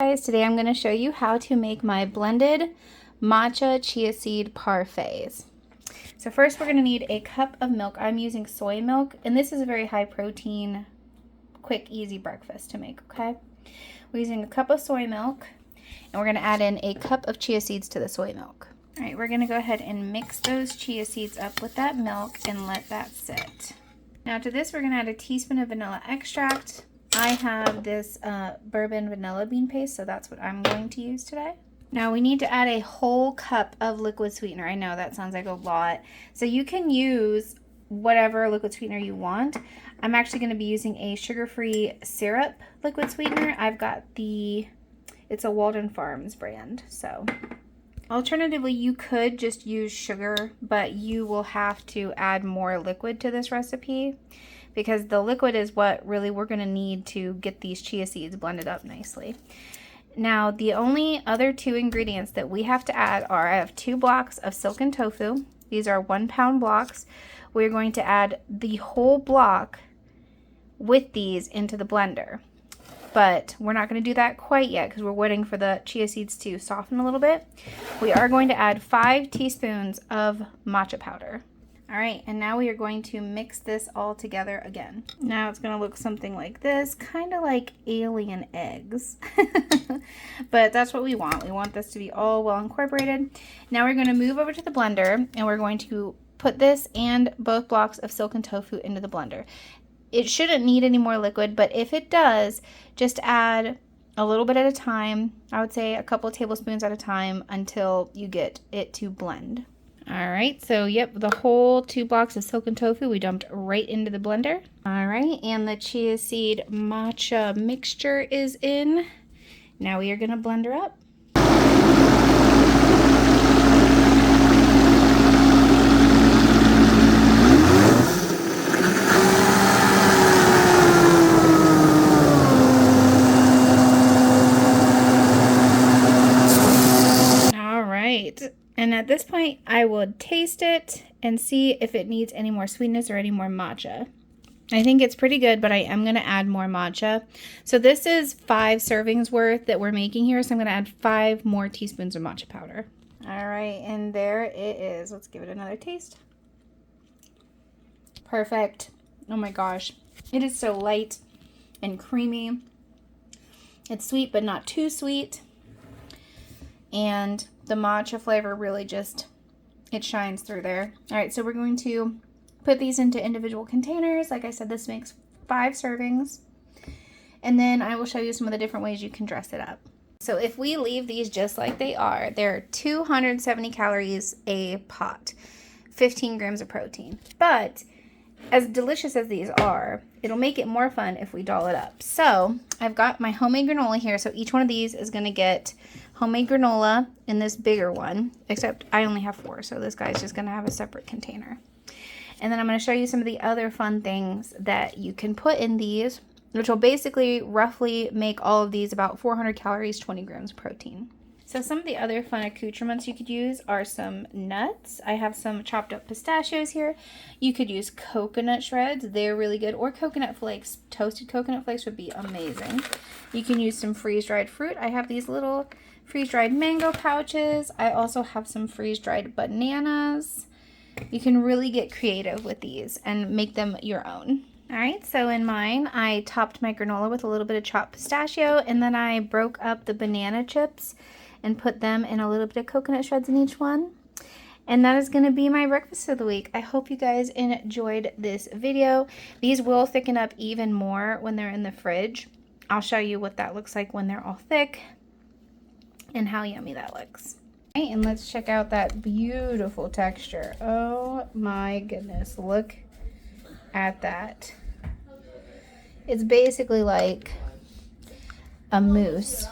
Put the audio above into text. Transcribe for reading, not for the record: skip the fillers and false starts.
guys, today I'm going to show you how to make my blended matcha chia seed parfaits. So first we're going to need a cup of milk. I'm using soy milk, and this is a very high protein, quick, easy breakfast to make, okay? We're using a cup of soy milk, and we're going to add in a cup of chia seeds to the soy milk. All right, we're going to go ahead and mix those chia seeds up with that milk and let that sit. Now to this we're going to add a teaspoon of vanilla extract. I have this bourbon vanilla bean paste, so that's what I'm going to use today. Now we need to add a whole cup of liquid sweetener. I know that sounds like a lot. So you can use whatever liquid sweetener you want. I'm actually going to be using a sugar-free syrup liquid sweetener. I've got it's a Walden Farms brand. So alternatively, you could just use sugar, but you will have to add more liquid to this recipe, because the liquid is what really we're going to need to get these chia seeds blended up nicely. Now, the only other two ingredients that we have to add are, I have 2 blocks of silken tofu. These are 1-pound blocks. We're going to add the whole block with these into the blender. But we're not going to do that quite yet because we're waiting for the chia seeds to soften a little bit. We are going to add 5 teaspoons of matcha powder. All right, and now we are going to mix this all together again. Now it's going to look something like this, kind of like alien eggs. But that's what we want. We want this to be all well incorporated. Now we're going to move over to the blender, and we're going to put this and both blocks of silken tofu into the blender. It shouldn't need any more liquid, but if it does, just add a little bit at a time. I would say a couple of tablespoons at a time until you get it to blend. All right, so yep, the whole 2 blocks of silken tofu we dumped right into the blender. All right, and the chia seed matcha mixture is in. Now we are gonna blend her up. All right. And at this point, I would taste it and see if it needs any more sweetness or any more matcha. I think it's pretty good, but I am going to add more matcha. So this is 5 servings worth that we're making here, so I'm going to add 5 more teaspoons of matcha powder. All right, and there it is. Let's give it another taste. Perfect. Oh my gosh. It is so light and creamy. It's sweet, but not too sweet. And the matcha flavor really just, it shines through there. All right, so we're going to put these into individual containers. Like I said, this makes 5 servings. And then I will show you some of the different ways you can dress it up. So if we leave these just like they are, they're 270 calories a pot, 15 grams of protein. But as delicious as these are, it'll make it more fun if we doll it up. So I've got my homemade granola here. So each one of these is going to get homemade granola in this bigger one, except I only have 4, so this guy's just going to have a separate container. And then I'm going to show you some of the other fun things that you can put in these, which will basically roughly make all of these about 400 calories, 20 grams of protein. So some of the other fun accoutrements you could use are some nuts. I have some chopped up pistachios here. You could use coconut shreds. They're really good. Or coconut flakes. Toasted coconut flakes would be amazing. You can use some freeze-dried fruit. I have these little freeze-dried mango pouches. I also have some freeze-dried bananas. You can really get creative with these and make them your own. All right, so in mine, I topped my granola with a little bit of chopped pistachio, and then I broke up the banana chips and put them in a little bit of coconut shreds in each one. And that is going to be my breakfast of the week. I hope you guys enjoyed this video. These will thicken up even more when they're in the fridge. I'll show you what that looks like when they're all thick and how yummy that looks. All right, and let's check out that beautiful texture. Oh my goodness, look at that. It's basically like a mousse.